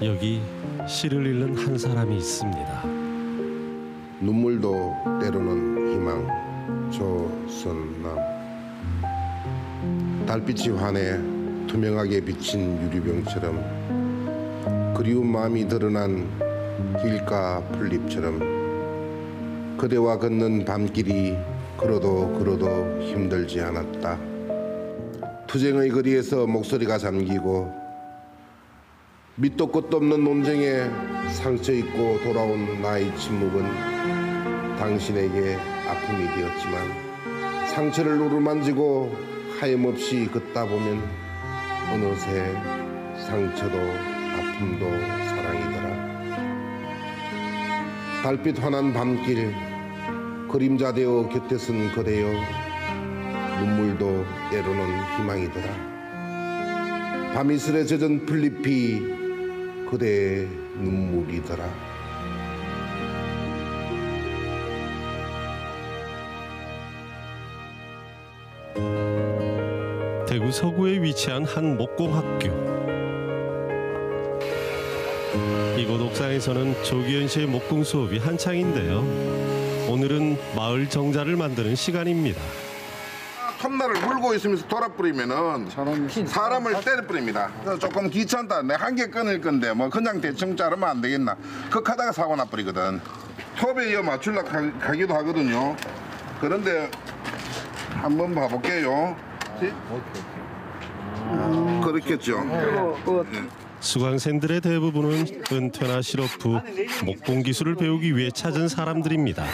여기 씨를 잃는 한 사람이 있습니다. 눈물도 때로는 희망. 조선남. 달빛이 환해 투명하게 비친 유리병처럼 그리운 마음이 드러난 길가 풀잎처럼 그대와 걷는 밤길이 걸어도 힘들지 않았다. 투쟁의 거리에서 목소리가 잠기고 밑도 끝도 없는 논쟁에 상처 입고 돌아온 나의 침묵은 당신에게 아픔이 되었지만 상처를 누르만지고 하염없이 걷다 보면 어느새 상처도 아픔도 사랑이더라. 달빛 환한 밤길 그림자 되어 곁에 쓴 그대여 눈물도 때로는 희망이더라. 밤이슬에 젖은 풀잎이 그대의 눈물이더라. 대구 서구에 위치한 한 목공학교. 이곳 옥상에서는 조기현 씨의 목공 수업이 한창인데요. 오늘은 마을 정자를 만드는 시간입니다. 톱날을 물고 있으면서 돌아뿌리면은 사람을 때려뿌립니다. 그래서 조금 귀찮다. 내 한 개 끊을 건데 뭐 그냥 대충 자르면 안 되겠나. 극하다가 사고 나버리거든. 톱에 이어 맞추려고 하기도 하거든요. 그런데 한번 봐볼게요. 그렇겠죠. 수강생들의 대부분은 은퇴나 실업 후 목공 기술을 배우기 위해 찾은 사람들입니다.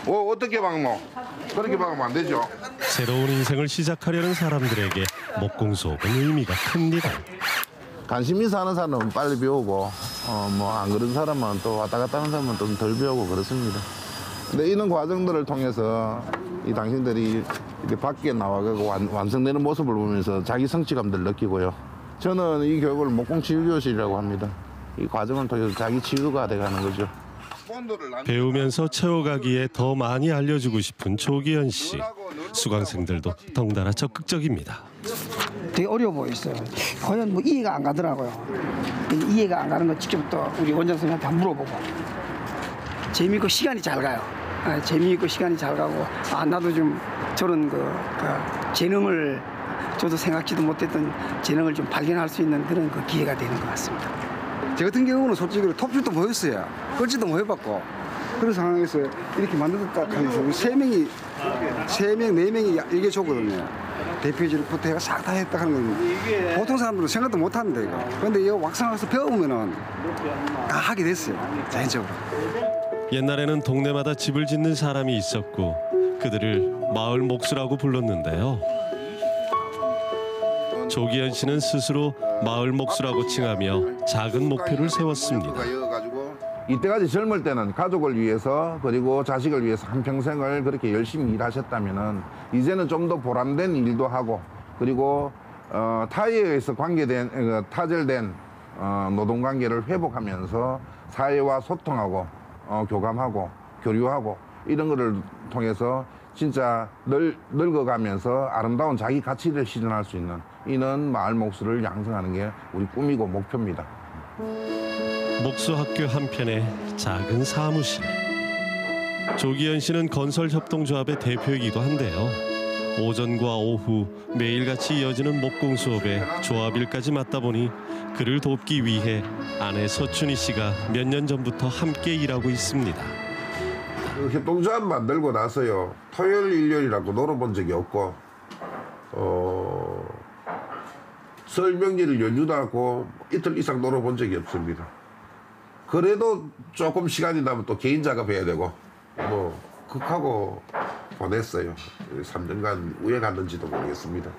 어떻게 박노? 그렇게 박으면 안 되죠. 새로운 인생을 시작하려는 사람들에게 목공 수업은 의미가 큽니다. 관심 있어 하는 사람은 빨리 배우고 뭐 안 그런 사람은 또 왔다 갔다 하는 사람은 좀 덜 배우고 그렇습니다. 근데 이런 과정들을 통해서 이 당신들이 이렇게 밖에 나와가고 완성되는 모습을 보면서 자기 성취감들 느끼고요. 저는 이 교육을 목공치유교실이라고 합니다. 이 과정을 통해서 자기 치유가 돼가는 거죠. 배우면서 채워가기에 더 많이 알려주고 싶은 조기현 씨. 수강생들도 덩달아 적극적입니다. 되게 어려워 보였어요. 과연 뭐 이해가 안 가더라고요. 이해가 안 가는 거 직접 또 우리 원장 선생님한테 한번 물어보고. 재미있고 시간이 잘 가요. 재미있고 시간이 잘 가고 나도 좀 저런 그 재능을 저도 생각지도 못했던 재능을 좀 발견할 수 있는 그런 그 기회가 되는 것 같습니다. 제 같은 경우는 솔직히 톱질도 보였어요. 끌지도 못 해봤고 그런 상황에서 이렇게 만들었다 하면서 세 명이 4명이 이게 좋거든요. 대표질부터 해가 싹 다 했다 하는 건 보통 사람들은 생각도 못 하는데 이거. 그런데 이거 막상 와서 배우면은 다 하게 됐어요. 자연적으로. 옛날에는 동네마다 집을 짓는 사람이 있었고 그들을 마을 목수라고 불렀는데요. 조기현 씨는 스스로 마을 목수라고 칭하며 작은 목표를 세웠습니다. 이때까지 젊을 때는 가족을 위해서 그리고 자식을 위해서 한평생을 그렇게 열심히 일하셨다면은 이제는 좀 더 보람된 일도 하고 그리고 타에 의해서 타절된 노동관계를 회복하면서 사회와 소통하고 교감하고 교류하고 이런 거를 통해서 진짜 늙어가면서 아름다운 자기 가치를 실현할 수 있는 이런 마을 목수를 양성하는 게 우리 꿈이고 목표입니다. 목수학교 한편의 작은 사무실. 조기현 씨는 건설협동조합의 대표이기도 한데요. 오전과 오후 매일같이 이어지는 목공 수업에 조합일까지 맡다 보니 그를 돕기 위해 아내 서춘희 씨가 몇 년 전부터 함께 일하고 있습니다. 협동조합 만들고 나서요. 토요일, 일요일이라고 놀아본 적이 없고 설 명절을 연휴도 하고 이틀 이상 놀아본 적이 없습니다. 그래도 조금 시간이 나면 또 개인 작업해야 되고 뭐 극하고 보냈어요. 3년간 왜 갔는지도 모르겠습니다.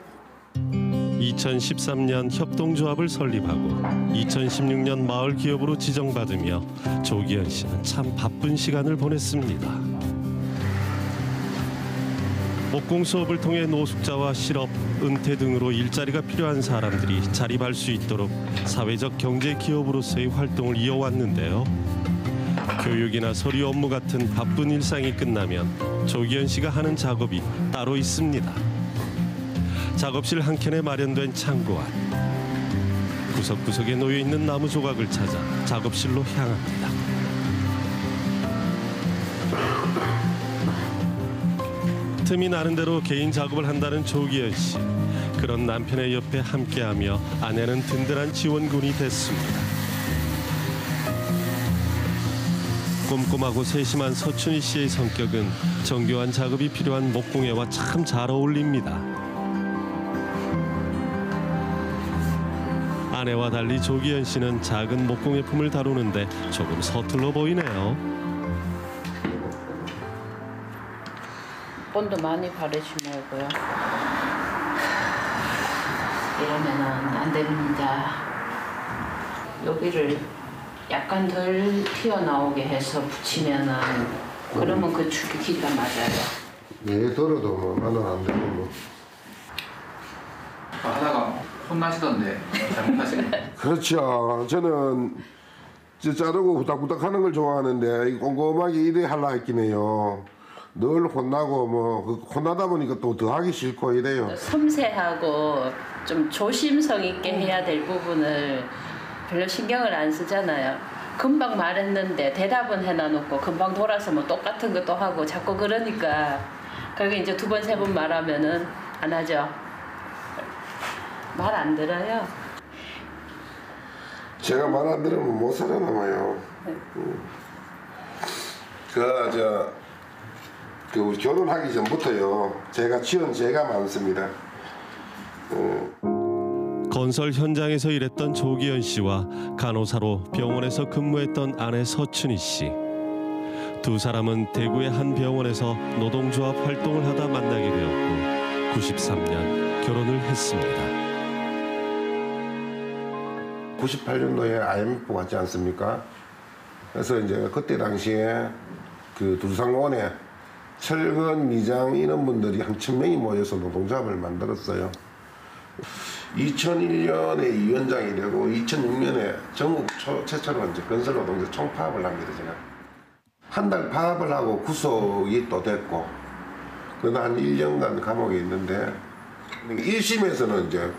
2013년 협동조합을 설립하고 2016년 마을 기업으로 지정받으며 조기현 씨는 참 바쁜 시간을 보냈습니다. 목공 수업을 통해 노숙자와 실업, 은퇴 등으로 일자리가 필요한 사람들이 자립할 수 있도록 사회적 경제 기업으로서의 활동을 이어왔는데요. 교육이나 서류 업무 같은 바쁜 일상이 끝나면 조기현 씨가 하는 작업이 따로 있습니다. 작업실 한켠에 마련된 창고 안. 구석구석에 놓여 있는 나무 조각을 찾아 작업실로 향합니다. 틈이 나는 대로 개인 작업을 한다는 조기현 씨. 그런 남편의 옆에 함께하며 아내는 든든한 지원군이 됐습니다. 꼼꼼하고 세심한 서춘희 씨의 성격은 정교한 작업이 필요한 목공예와 참 잘 어울립니다. 아내와 달리 조기현 씨는 작은 목공예품을 다루는데 조금 서툴러 보이네요. 본드 많이 바르지 말고요. 이러면은 안 됩니다. 여기를 약간 덜 튀어나오게 해서 붙이면은 그러면 그 축이 기가 맞아요. 예, 들어도 뭐 나는 안 되고 뭐. 하다가 혼나시던데 잘못하시네. 그렇죠. 저는 자르고 후딱후딱 하는 걸 좋아하는데 꼼꼼하게 일을 하려 했긴 해요. 늘 혼나고 뭐 혼나다 보니까 또 더 하기 싫고 이래요. 섬세하고 좀 조심성 있게 해야 될 부분을 별로 신경을 안 쓰잖아요. 금방 말했는데 대답은 해놔놓고 금방 돌아서 뭐 똑같은 것도 하고 자꾸 그러니까 그게 이제 2번, 3번 말하면은 안 하죠. 말 안 들어요. 제가 말 안 들으면 못 살아남아요. 우리 결혼하기 전부터요. 제가 지은 죄가 많습니다. 건설 현장에서 일했던 조기현 씨와 간호사로 병원에서 근무했던 아내 서춘희 씨. 두 사람은 대구의 한 병원에서 노동조합 활동을 하다 만나게 되었고 93년 결혼을 했습니다. 98년도에 IMF 왔지 않습니까? 그래서 이제 그때 당시에 그 두산공원에 철근, 미장 이런 분들이 한 1000명이 모여서 노동조합을 만들었어요. 2001년에 위원장이 되고 2006년에 전국 최초로 이제 건설노동자 총파업을 합니다. 제가 한 달 파업을 하고 구속이 또 됐고 그러다 한 1년간 감옥에 있는데 1심에서는 이제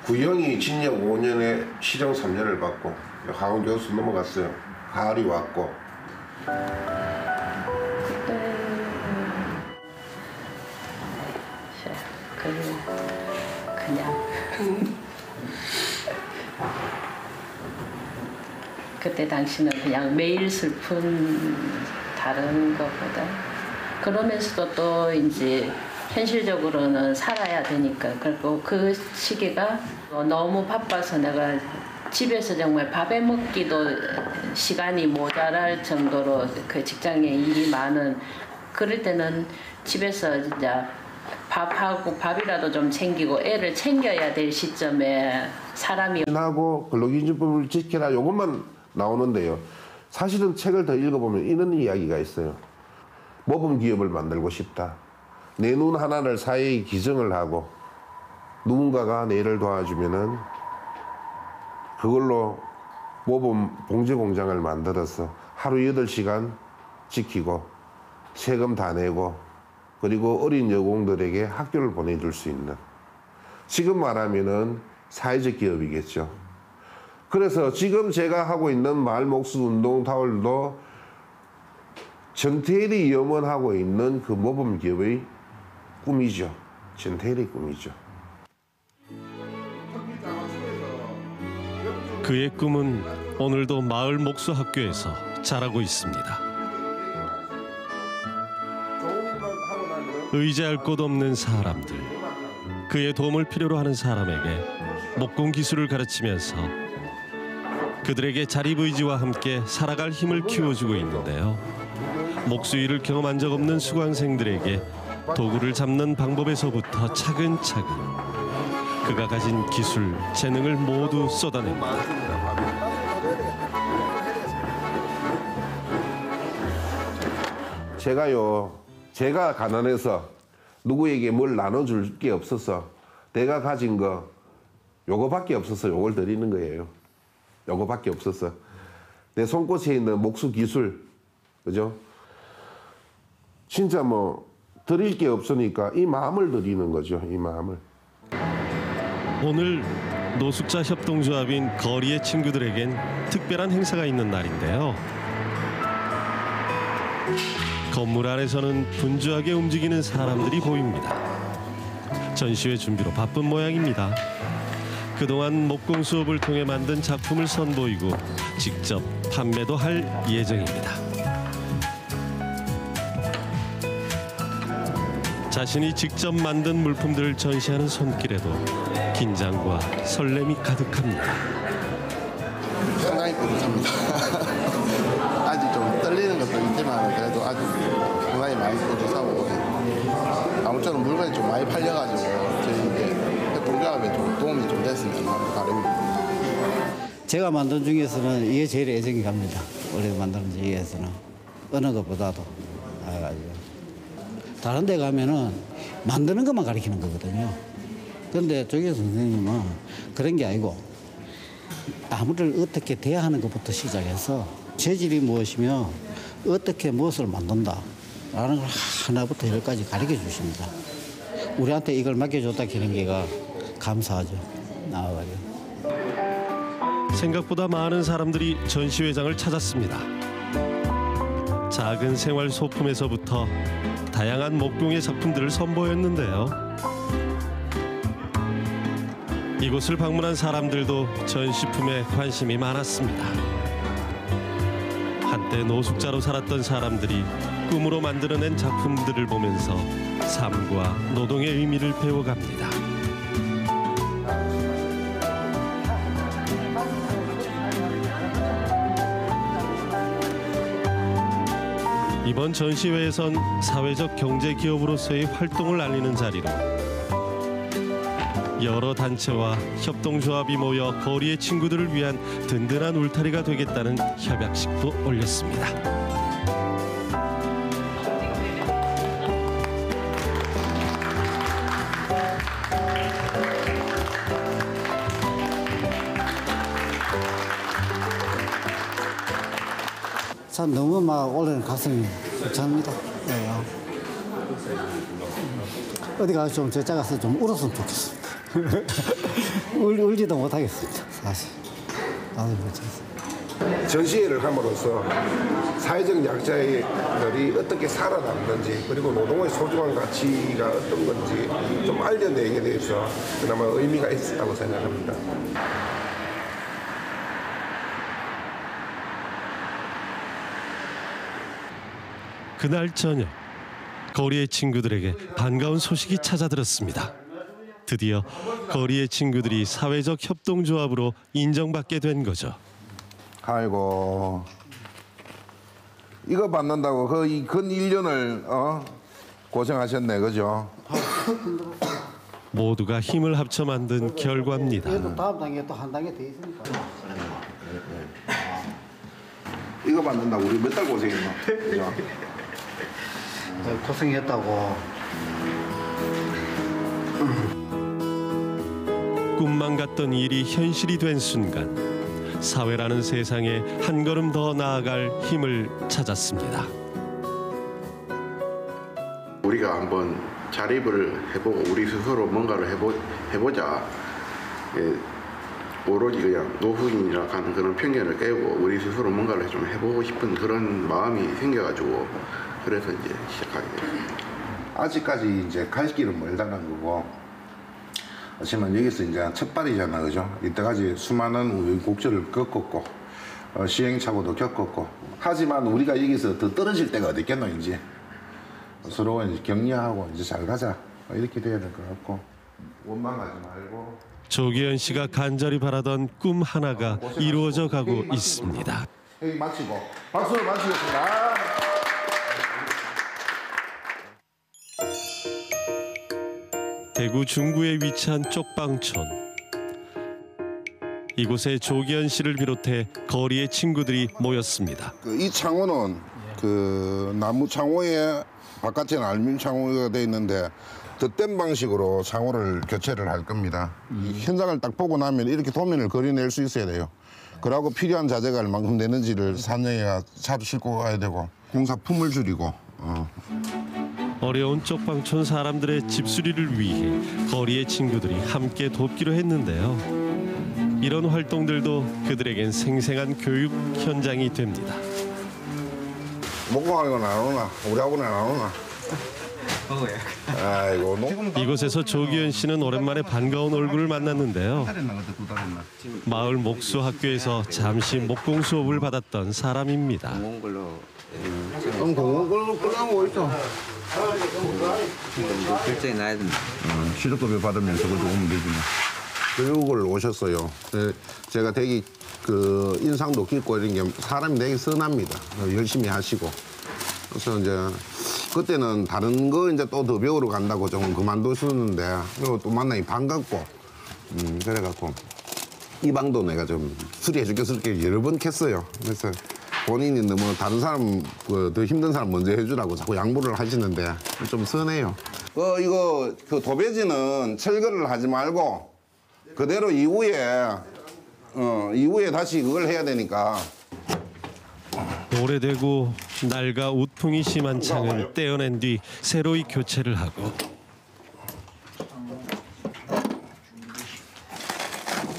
구형이 징역 5년에 실형 3년을 받고 하원 교수 넘어갔어요. 가을이 왔고 그냥 그때 당시는 그냥 매일 슬픈 다른 것보다 그러면서도 또 이제 현실적으로는 살아야 되니까 그리고 그 시기가 너무 바빠서 내가 집에서 정말 밥해 먹기도 시간이 모자랄 정도로 그 직장에 일이 많은 그럴 때는 집에서 진짜 밥이라도 좀 챙기고 애를 챙겨야 될 시점에 사람이 하고 근로기준법을 지켜라 이것만 나오는데요. 사실은 책을 더 읽어보면 이런 이야기가 있어요. 모범기업을 만들고 싶다. 내 눈 하나를 사회에 기증을 하고 누군가가 내를 도와주면은 그걸로 모범 봉제공장을 만들어서 하루 8시간 지키고 세금 다 내고 그리고 어린 여공들에게 학교를 보내줄 수 있는 지금 말하면은 사회적 기업이겠죠. 그래서 지금 제가 하고 있는 말목수 운동 타월도 전태일이 염원하고 있는 그 모범 기업의 꿈이죠. 전태일의 꿈이죠. 그의 꿈은 오늘도 마을 목수학교에서 자라고 있습니다. 의지할 곳 없는 사람들, 그의 도움을 필요로 하는 사람에게 목공 기술을 가르치면서 그들에게 자립의지와 함께 살아갈 힘을 키워주고 있는데요. 목수일을 경험한 적 없는 수강생들에게 도구를 잡는 방법에서부터 차근차근 그가 가진 기술, 재능을 모두 쏟아냅니다. 제가 가난해서 누구에게 뭘 나눠줄 게 없어서 내가 가진 거 요거밖에 없어서 요걸 드리는 거예요. 요거밖에 없어서 내 손꼽에 있는 목수 기술, 그죠? 진짜 뭐 드릴 게 없으니까 이 마음을 드리는 거죠. 이 마음을. 오늘 노숙자 협동조합인 거리의 친구들에겐 특별한 행사가 있는 날인데요. 건물 안에서는 분주하게 움직이는 사람들이 보입니다. 전시회 준비로 바쁜 모양입니다. 그동안 목공 수업을 통해 만든 작품을 선보이고 직접 판매도 할 예정입니다. 자신이 직접 만든 물품들을 전시하는 손길에도 긴장과 설렘이 가득합니다. 상당히 뿌듯합니다. 아직 좀 떨리는 것도 있지만 그래도 아직 상당히 많이 뿌듯하고 아무쪼록 물건이 좀 많이 팔려가지고 저희 이제 협동조합에 좀 도움이 좀 됐으면 하는 바람입니다. 제가 만든 중에서는 이게 제일 애정이 갑니다. 올해 만드는 중에서는 어느 것보다도. 다른 데 가면은 만드는 것만 가르치는 거거든요. 그런데 조계 선생님은 그런 게 아니고 나무를 어떻게 대하는 것부터 시작해서 재질이 무엇이며 어떻게 무엇을 만든다 라는 걸 하나부터 열까지 가르쳐 주십니다. 우리한테 이걸 맡겨줬다 하는 게가 감사하죠. 나와가지고. 생각보다 많은 사람들이 전시회장을 찾았습니다. 작은 생활 소품에서부터 다양한 목공의 작품들을 선보였는데요. 이곳을 방문한 사람들도 전시품에 관심이 많았습니다. 한때 노숙자로 살았던 사람들이 꿈으로 만들어낸 작품들을 보면서 삶과 노동의 의미를 배워갑니다. 이번 전시회에선 사회적 경제 기업으로서의 활동을 알리는 자리로 여러 단체와 협동조합이 모여 거리의 친구들을 위한 든든한 울타리가 되겠다는 협약식도 올렸습니다. 참 너무 막 올해는 가슴이 벅찹니다. 네. 어디 가서 좀 저짜 가서 좀 울었으면 좋겠습니다. 울지도 못하겠습니다. 사실. 나도 못하겠습니다. 전시회를 함으로써 사회적 약자들이 어떻게 살아남는지 그리고 노동의 소중한 가치가 어떤 건지 좀 알려내게 돼서 그나마 의미가 있었다고 생각합니다. 그날 저녁 거리의 친구들에게 반가운 소식이 찾아들었습니다. 드디어 거리의 친구들이 사회적 협동조합으로 인정받게 된 거죠. 아이고 이거 받는다고 거의 근 1년을 고생하셨네, 그죠? 모두가 힘을 합쳐 만든 결과입니다. 그래도 다음 단계 또 한 단계 더 있으니까. 이거 받는다고 우리 몇 달 고생했나? 그죠? 고생했다고. 꿈만 같던 일이 현실이 된 순간 사회라는 세상에 한 걸음 더 나아갈 힘을 찾았습니다. 우리가 한번 자립을 해보고 우리 스스로 뭔가를 해보자. 오로지 그냥 노후인이라 하는 그런 편견을 깨고 우리 스스로 뭔가를 좀 해보고 싶은 그런 마음이 생겨가지고 그래서 이제 시작하게 됐습니다. 아직까지 이제 갈 길은 멀다는 거고, 하지만 여기서 이제 첫 발이잖아, 그죠? 이때까지 수많은 우여곡절을 겪었고, 시행착오도 겪었고, 하지만 우리가 여기서 더 떨어질 때가 어디 있겠노, 이제. 서로 이제 격려하고 이제 잘 가자. 이렇게 돼야 될 것 같고, 원망하지 말고. 조기현 씨가 간절히 바라던 꿈 하나가 이루어져 가고 있습니다. 회의 마치고 박수를 마치겠습니다. 대구 중구에 위치한 쪽방촌. 이곳에 조기현 씨를 비롯해 거리의 친구들이 모였습니다. 이 창호는 그 나무 창호에 바깥에는 알루미늄 창호가 돼 있는데 덧댄 방식으로 창호를 교체를 할 겁니다. 이 현장을 딱 보고 나면 이렇게 도면을 그려낼 수 있어야 돼요. 그러고 필요한 자재가 얼만큼 되는지를 산에야 차로 싣고 가야 되고 공사품을 줄이고. 어려운 쪽방촌 사람들의 집수리를 위해 거리의 친구들이 함께 돕기로 했는데요. 이런 활동들도 그들에겐 생생한 교육 현장이 됩니다. 목공하는 건 안 오나? 우리하고는 안 오나? 아이고, 이곳에서 조기현 씨는 오랜만에 반가운 얼굴을 만났는데요. 마을 목수학교에서 잠시 목공 수업을 받았던 사람입니다. 공공걸로 끌어가고 있어. 결정이 나야 된다. 시급급여 받으면 저걸 오면 되지 뭐. 교육을 오셨어요. 제가 되게 그 인상도 깊고 이런 게 사람이 되게 선합니다. 열심히 하시고. 그래서 이제 그때는 다른 거 이제 또 더 배우러 간다고 조금 그만두셨는데 그리고 또 만나니 반갑고 그래갖고 이 방도 내가 좀 수리해줄게 여러 번 캤어요. 그래서 본인이 너무 다른 사람 더 힘든 사람 먼저 해주라고 자꾸 양보를 하시는데 좀 선해요. 이거 그 도배지는 철거를 하지 말고 그대로 이후에 다시 그걸 해야 되니까. 오래되고 낡아 우풍이 심한 창을 떼어낸 뒤 새로이 교체를 하고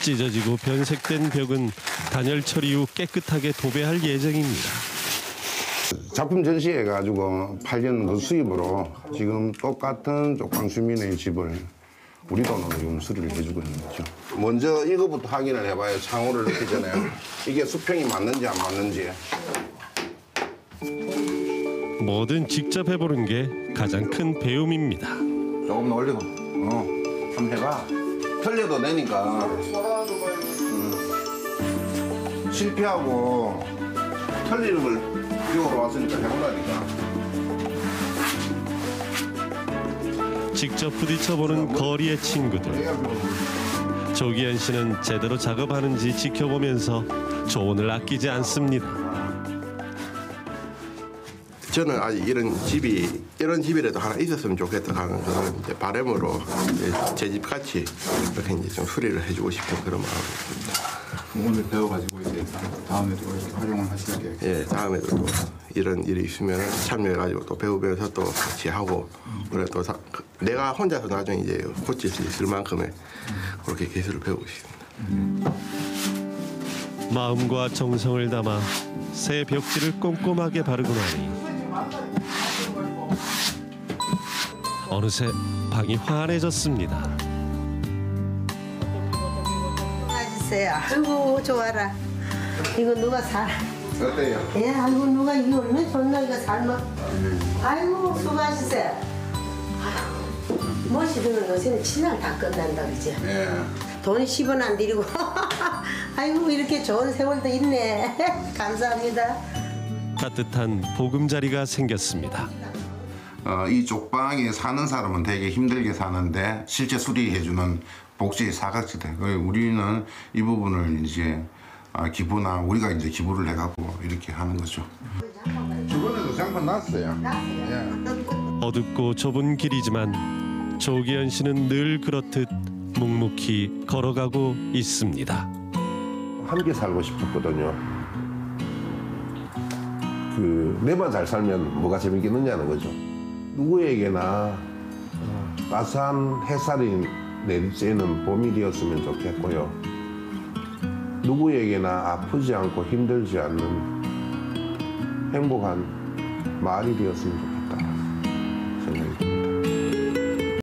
찢어지고 변색된 벽은 단열 처리 후 깨끗하게 도배할 예정입니다. 작품 전시해가지고 팔리는 그 수입으로 지금 똑같은 쪽방 주민의 집을 우리 돈으로 지금 수리를 해주고 있는 거죠. 먼저 이거부터 확인을 해봐요. 창호를 넣기 전에 이게 수평이 맞는지 안 맞는지. 뭐든 직접 해보는 게 가장 큰 배움입니다. 조금 더 올리고, 한번 해봐. 틀려도 되니까. 실패하고 틀리는 걸 배우러 왔으니까 해보라니까. 직접 부딪혀보는 거리의 친구들. 조기현 씨는 제대로 작업하는지 지켜보면서 조언을 아끼지 않습니다. 저는 아직 이런 집이라도 하나 있었으면 좋겠다 하는 그런 이제 바람으로 제 집 같이 이렇게 이제 좀 수리를 해주고 싶은 그런 마음이 있습니다. 오늘 배워가지고 이제 다음에도 이렇게 활용을 하실 계획? 예, 다음에도 또 이런 일이 있으면 참여해가지고 또 배우면서 또 같이 하고 그래 또 내가 혼자서 나중에 이제 고칠 수 있을 만큼의 그렇게 기술을 배우고 있습니다. 마음과 정성을 담아 새 벽지를 꼼꼼하게 바르고 나니 어느새 방이 환해졌습니다. 맛있어요. 아이고 좋아라. 이거 누가 살? 어때요? 예, 아이고 누가 이거 얼마나 좋나 이거 삶아. 아이고 수고하셨어요. 멋있는 것은 친날 다 끝난다 그죠? 예. 돈 10원 안 들이고 아이고 이렇게 좋은 세월도 있네. 감사합니다. 따뜻한 보금자리가 생겼습니다. 이 쪽방에 사는 사람은 되게 힘들게 사는데 실제 수리해주는 복지 사각지대. 우리는 이 부분을 이제 기부나 우리가 이제 기부를 해갖고 이렇게 하는 거죠. 주변에도 장판 났어요. 어둡고 좁은 길이지만 조기현 씨는 늘 그렇듯 묵묵히 걸어가고 있습니다. 함께 살고 싶었거든요. 내만 잘 살면 뭐가 재밌겠느냐는 거죠. 누구에게나 따스한 햇살이 내리쬐는 봄이 되었으면 좋겠고요. 누구에게나 아프지 않고 힘들지 않는 행복한 마을이 되었으면 좋겠다 생각이 듭니다.